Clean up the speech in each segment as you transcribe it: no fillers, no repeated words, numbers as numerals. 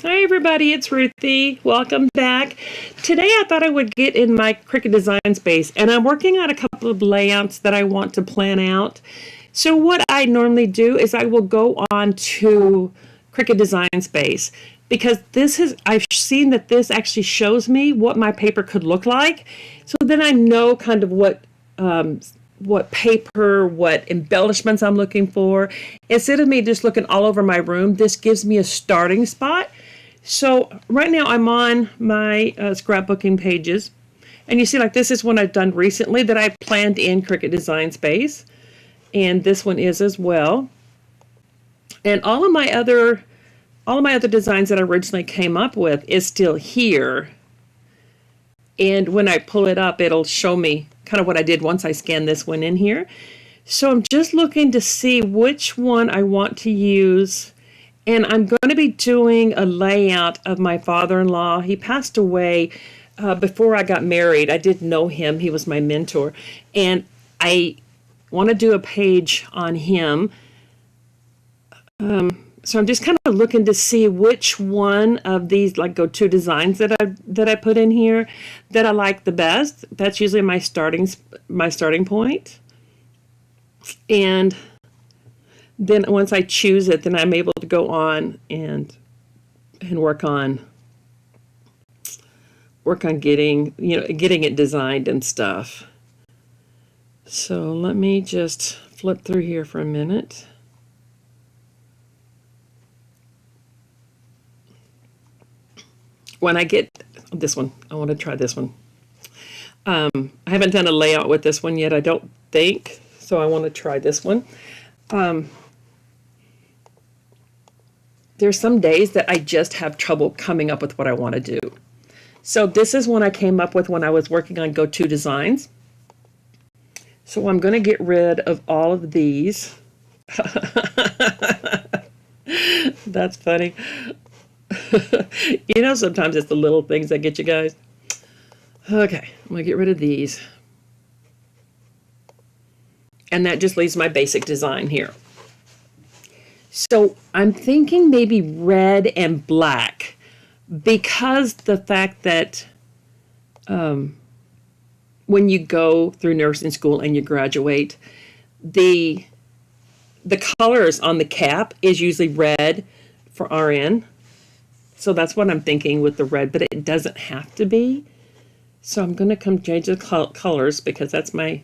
Hi everybody, it's Ruthie. Welcome back. Today I thought I would get in my Cricut design space, and I'm working on a couple of layouts that I want to plan out. So what I normally do is I will go on to Cricut design space because I've seen that this actually shows me what my paper could look like. So then I know kind of what paper, what embellishments I'm looking for. Instead of me just looking all over my room, this gives me a starting spot. So right now I'm on my scrapbooking pages, and you see like this is one I've done recently that I planned in Cricut Design Space, and this one is as well. And all of my other designs that I originally came up with is still here. And when I pull it up, it'll show me kind of what I did once I scan this one in here. So I'm just looking to see which one I want to use. And I'm going to be doing a layout of my father-in-law. He passed away before I got married. I didn't know him. He was my mentor. And I want to do a page on him. So I'm just kind of looking to see which one of these like go-to designs that I put in here that I like the best. That's usually my starting point. And then once I choose it, then I'm able to go on and work on getting it designed and stuff. So let me just flip through here for a minute. When I get this one, I want to try this one. I haven't done a layout with this one yet, I don't think, so I want to try this one. There's some days that I just have trouble coming up with what I want to do. So this is one I came up with when I was working on Go-To Designs. So I'm going to get rid of all of these. That's funny. You know, sometimes it's the little things that get you guys. Okay, I'm going to get rid of these. And that just leaves my basic design here. So I'm thinking maybe red and black, because the fact that when you go through nursing school and you graduate, the colors on the cap is usually red for RN. So that's what I'm thinking with the red, but it doesn't have to be. So I'm going to come change the colors because that's the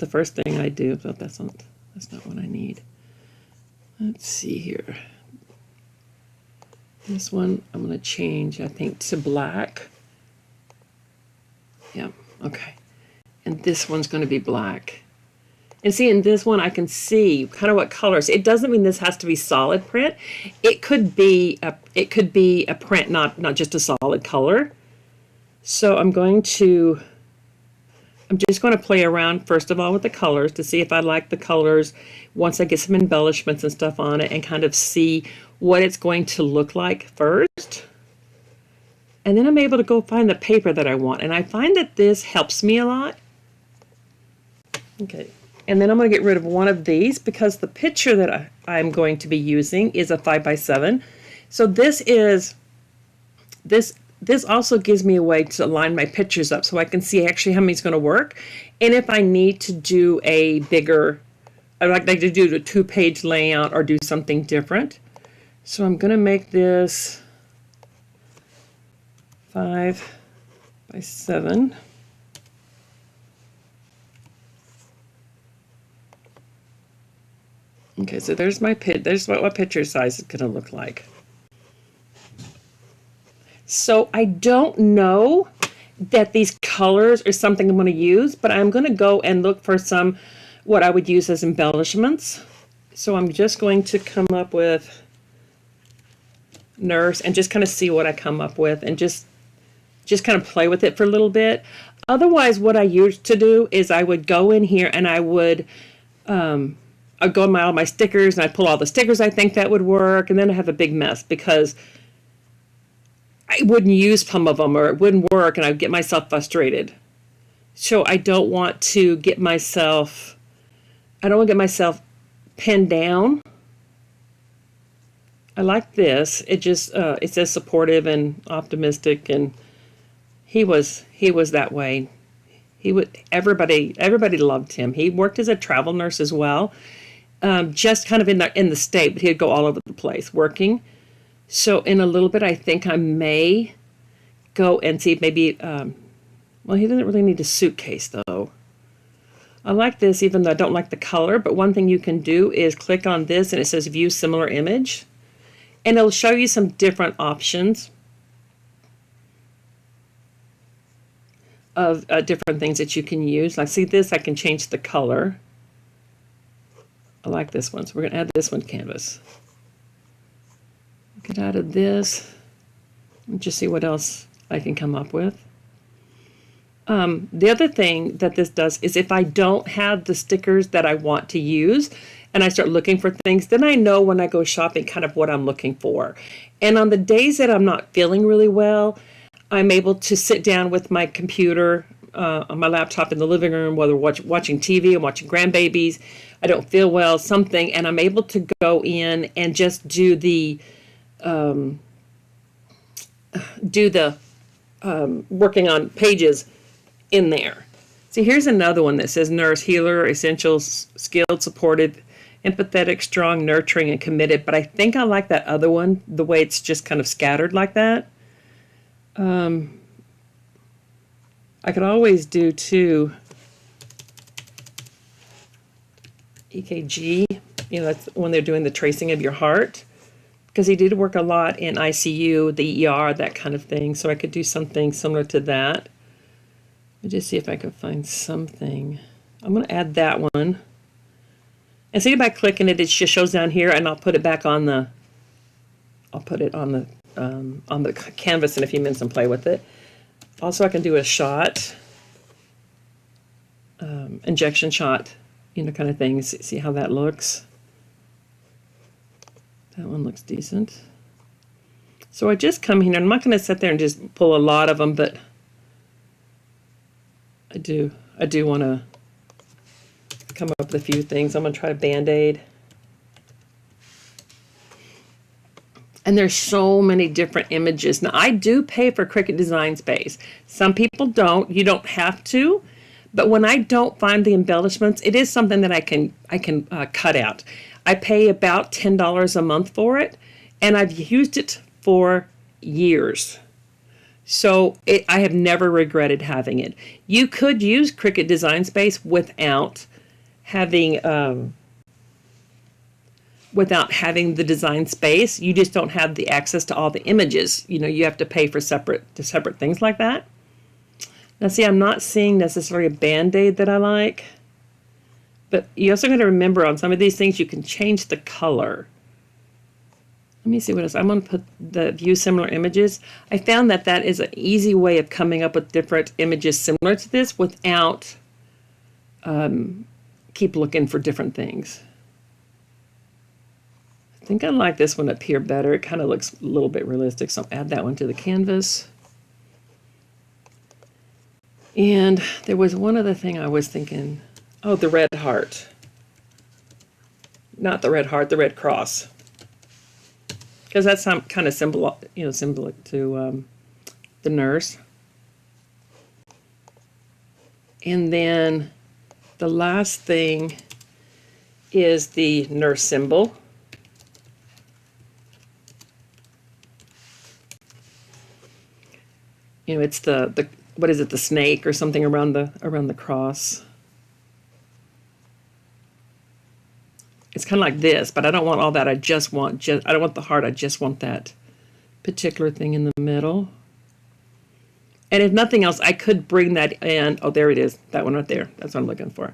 first thing I do. But that's not what I need. Let's see here. This one I'm going to change, I think, to black. Yeah, okay. And this one's going to be black. And see, in this one I can see kind of what colors. It doesn't mean this has to be solid print. It could be a print, not just a solid color. So I'm just going to play around, first of all, with the colors to see if I like the colors once I get some embellishments and stuff on it and kind of see what it's going to look like first. And then I'm able to go find the paper that I want. And I find that this helps me a lot. Okay. And then I'm going to get rid of one of these because the picture that I'm going to be using is a 5x7. So this also gives me a way to line my pictures up so I can see actually how many's going to work. And if I need to do a bigger, I'd like to do a 2-page layout or do something different. So I'm going to make this 5x7. Okay, so there's what my picture size is going to look like. So I don't know that these colors are something I'm going to use, but I'm going to go and look for some what I would use as embellishments. So I'm just going to come up with nurse and just kind of see what I come up with and just kind of play with it for a little bit. Otherwise, what I used to do is I would go in here and I would I'd go in all my stickers and I'd pull all the stickers I think that would work, and then I have a big mess because I wouldn't use some of them or it wouldn't work and I'd get myself frustrated. So I don't want to get myself pinned down I like this. It just it says supportive and optimistic, and he was that way. He would everybody loved him. He worked as a travel nurse as well, just kind of in the state, but he'd go all over the place working. So in a little bit, I think I may go and see if maybe. Well, he doesn't really need a suitcase though. I like this, even though I don't like the color. But one thing you can do is click on this, and it says View Similar Image, and it'll show you some different options of different things that you can use. Like, see this, I can change the color. I like this one, so we're going to add this one to canvas. Get out of this and just see what else I can come up with. The other thing that this does is if I don't have the stickers that I want to use and I start looking for things, then I know when I go shopping kind of what I'm looking for. And on the days that I'm not feeling really well, I'm able to sit down with my computer on my laptop in the living room, whether watching TV, I'm watching grandbabies, I don't feel well, something, and I'm able to go in and just do the working on pages in there. See, here's another one that says Nurse, Healer, Essentials, Skilled, Supportive, Empathetic, Strong, Nurturing, and Committed. But I think I like that other one, the way it's just kind of scattered like that. I could always do too EKG, you know, that's when they're doing the tracing of your heart, because he did work a lot in ICU, the ER, that kind of thing. So I could do something similar to that. Let me just see if I can find something. I'm going to add that one. And see, by clicking it, it just shows down here, and I'll put it back on the. I'll put it on the canvas in a few minutes and play with it. Also, I can do a shot, injection shot, you know, kind of thing. See how that looks. That one looks decent. So I just come here. I'm not going to sit there and just pull a lot of them, but I do want to come up with a few things. I'm going to try a Band-Aid. And there's so many different images. Now, I do pay for Cricut Design Space. Some people don't. You don't have to. But when I don't find the embellishments, it is something that I can cut out. I pay about $10 a month for it, and I've used it for years. So I have never regretted having it. You could use Cricut Design Space without having the design space. You just don't have the access to all the images. You know, you have to pay for separate things like that. Now see, I'm not seeing necessarily a Band-Aid that I like, but you also got to remember on some of these things you can change the color. Let me see what else. I'm going to put the View Similar Images. I found that that is an easy way of coming up with different images similar to this without keep looking for different things. I think I like this one up here better. It kind of looks a little bit realistic, so I'll add that one to the canvas. And there was one other thing I was thinking. Oh, the red heart. Not the red heart, the red cross. Because that's some kind of symbolic to the nurse. And then the last thing is the nurse symbol. You know, it's the what is it, the snake or something around the cross. It's kind of like this, but I don't want all that. I don't want the heart. I just want that particular thing in the middle. And if nothing else, I could bring that in. Oh, there it is. That one right there. That's what I'm looking for.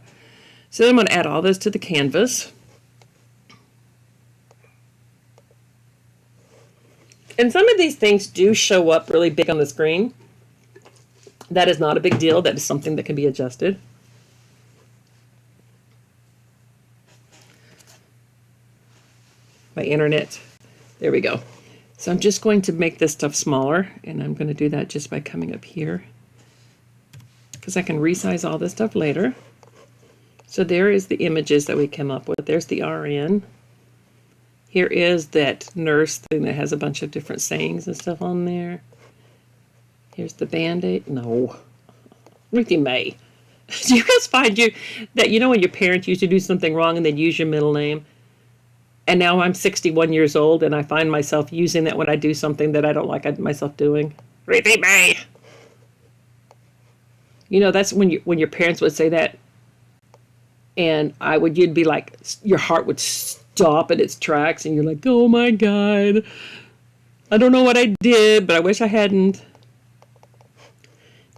So I'm going to add all this to the canvas. And some of these things do show up really big on the screen. That is not a big deal. That is something that can be adjusted. My internet. There we go. So I'm just going to make this stuff smaller, and I'm going to do that just by coming up here, because I can resize all this stuff later. So there is the images that we came up with. There's the RN. Here is that nurse thing that has a bunch of different sayings and stuff on there. Here's the Band-Aid. No. Ruthie Mae. Do you guys find that, when your parents used to do something wrong and they'd use your middle name? And now I'm 61 years old and I find myself using that when I do something that I don't like myself doing. Ruthie Mae. That's when your parents would say that. And you'd be like, your heart would stop in its tracks and you're like, oh my God. I don't know what I did, but I wish I hadn't.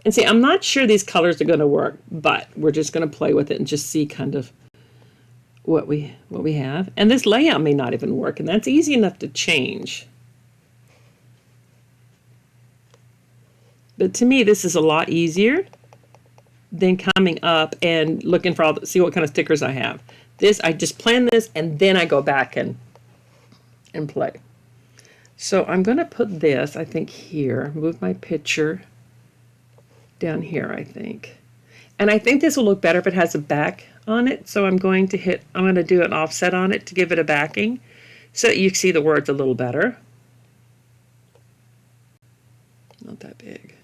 And see, I'm not sure these colors are going to work, but we're just going to play with it and just see kind of what we have. And this layout may not even work, and that's easy enough to change. But to me, this is a lot easier than coming up and looking for see what kind of stickers I have. This, I just plan this, and then I go back and play. So I'm going to put this, I think, here. Move my picture down here, I think. And I think this will look better if it has a back on it. So I'm going to do an offset on it to give it a backing so that you see the words a little better. Not that big.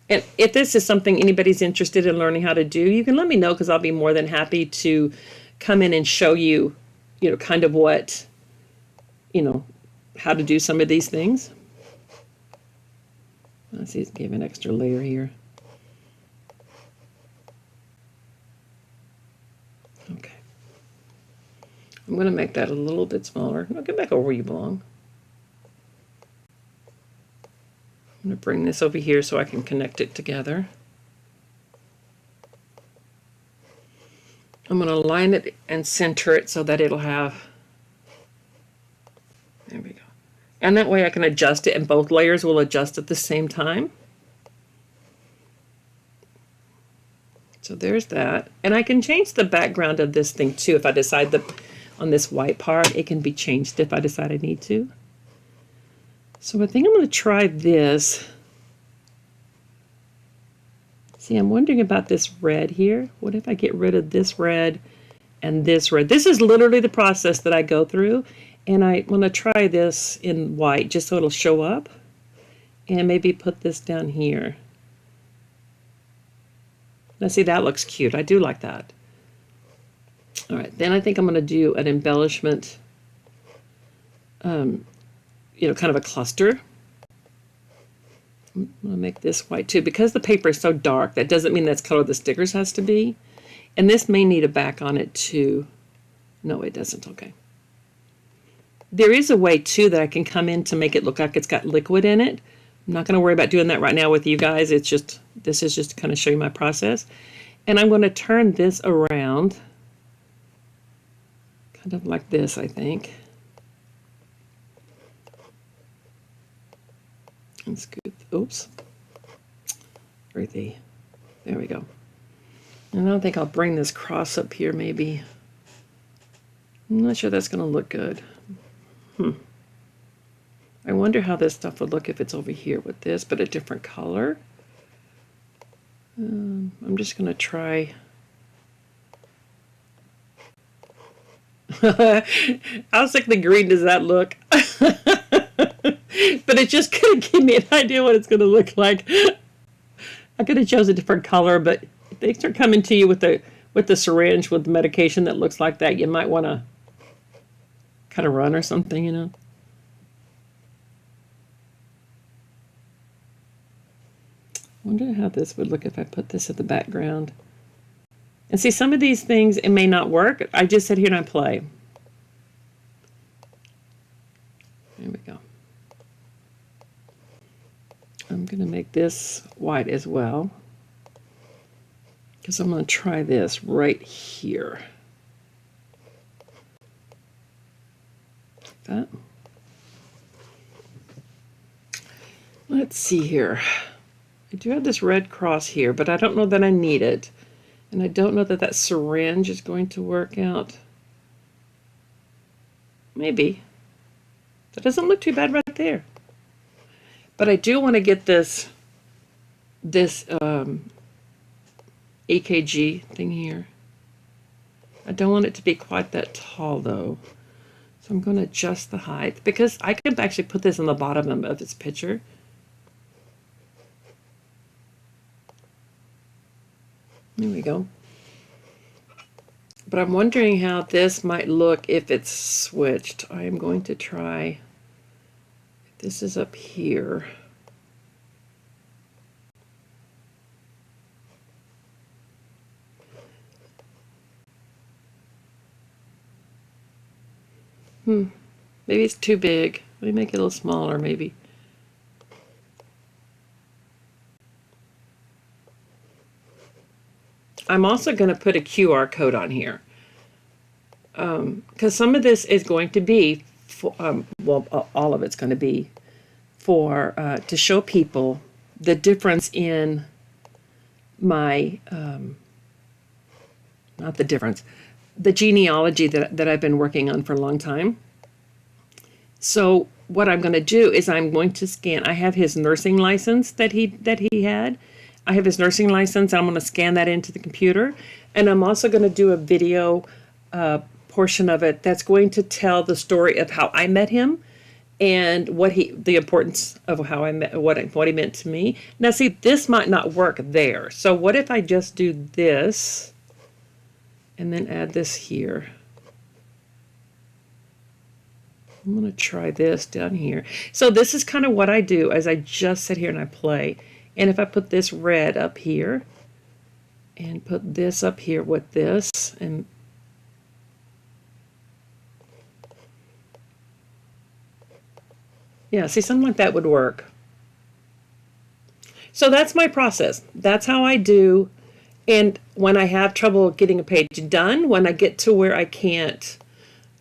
And if this is something anybody's interested in learning how to do, you can let me know, because I'll be more than happy to come in and show you, kind of what, how to do some of these things. Let's see, give an extra layer here. Okay. I'm going to make that a little bit smaller. No, get back over where you belong. I'm going to bring this over here so I can connect it together. I'm going to line it and center it so that it'll have, there we go. And that way I can adjust it, and both layers will adjust at the same time. So there's that. And I can change the background of this thing too. If I decide that on this white part, it can be changed if I decide I need to. So I think I'm going to try this. See, I'm wondering about this red here. What if I get rid of this red and this red? This is literally the process that I go through. And I want to try this in white just so it'll show up. And maybe put this down here. Now see, that looks cute. I do like that. All right, then I think I'm going to do an embellishment, kind of a cluster. I'm going to make this white too. Because the paper is so dark, that doesn't mean that's color the stickers has to be. And this may need a back on it too. No, it doesn't. Okay. There is a way too that I can come in to make it look like it's got liquid in it. I'm not going to worry about doing that right now with you guys. This is just to kind of show you my process. And I'm going to turn this around kind of like this, I think. And scoop, oops. Earthy. There we go. And I don't think I'll bring this cross up here maybe. I'm not sure that's going to look good. I wonder how this stuff would look if it's over here with this, but a different color. I'm just going to try. How sickly green does that look? But it's just going to give me an idea what it's going to look like. I could have chosen a different color, but if they start coming to you with the syringe with the medication that looks like that, you might want to kind of run or something, I wonder how this would look if I put this at the background. And see, some of these things, it may not work. I just sit here and I play. There we go. I'm going to make this white as well, because I'm going to try this right here. That. Let's see here. I do have this red cross here, but I don't know that I need it. And I don't know that that syringe is going to work out. Maybe. That doesn't look too bad right there. But I do want to get this EKG thing here. I don't want it to be quite that tall though. So I'm going to adjust the height because I can actually put this on the bottom of this picture. There we go. But I'm wondering how this might look if it's switched. I am going to try, this is up here. Maybe it's too big. Let me make it a little smaller, maybe. I'm also going to put a QR code on here because some of this is going to be, for, well, all of it's going to be for to show people the difference in my, not the difference, the genealogy that I've been working on for a long time. So what I'm going to do is I'm going to scan. I have his nursing license that he had. I have his nursing license. I'm going to scan that into the computer, and I'm also going to do a video portion of it that's going to tell the story of how I met him and the importance of how I met, what he meant to me. Now, see, this might not work there. So what if I just do this and then add this here? I'm going to try this down here. So this is kind of what I do as I just sit here and I play. And if I put this red up here and put this up here with this, and yeah, see, something like that would work. So that's my process. That's how I do. And when I have trouble getting a page done, when I get to where I can't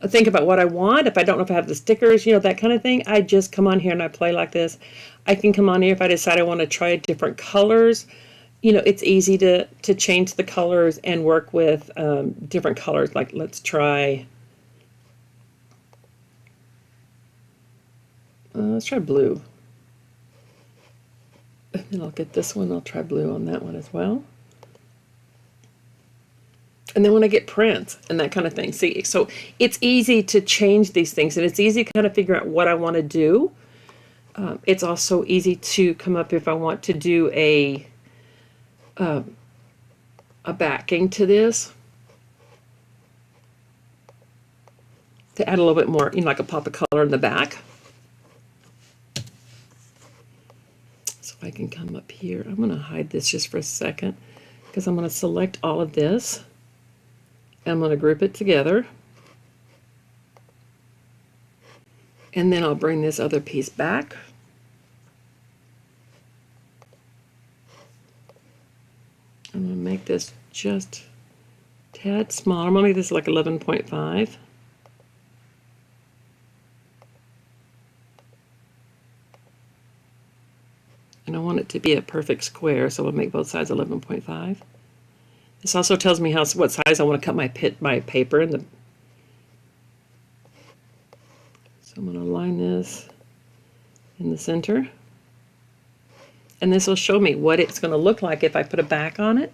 think about what I want, if I don't know if I have the stickers, you know, that kind of thing, I just come on here and I play like this. I can come on here if I decide I want to try different colors. You know, it's easy to change the colors and work with different colors. Like, let's try blue. And then I'll get this one. I'll try blue on that one as well. And then when I get prints and that kind of thing. See, so it's easy to change these things, and it's easy to kind of figure out what I want to do. It's also easy to come up if I want to do a backing to this, to add a little bit more, you know, like a pop of color in the back. So I can come up here. I'm going to hide this just for a second because I'm going to select all of this. I'm going to group it together, and then I'll bring this other piece back. I'm going to make this just a tad smaller. I'm going to make this like 11.5. And I want it to be a perfect square, so I'll make both sides 11.5. This also tells me what size I want to cut my paper in the. So I'm going to line this in the center, and this will show me what it's going to look like if I put a back on it,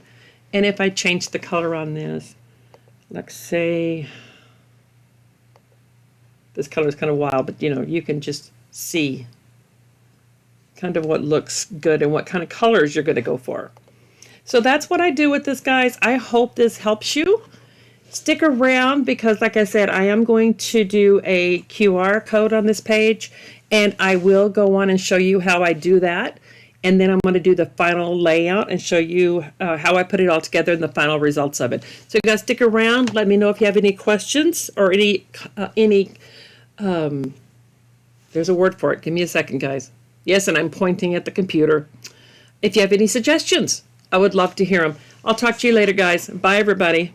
and if I change the color on this. Like, say this color is kind of wild, but you know, you can just see kind of what looks good and what kind of colors you're going to go for. So that's what I do with this, guys. I hope this helps you. Stick around because, like I said, I am going to do a QR code on this page, and I will go on and show you how I do that. And then I'm going to do the final layout and show you how I put it all together and the final results of it. So you guys stick around. Let me know if you have any questions or there's a word for it. Give me a second, guys. Yes, and I'm pointing at the computer. If you have any suggestions, I would love to hear them. I'll talk to you later, guys. Bye, everybody.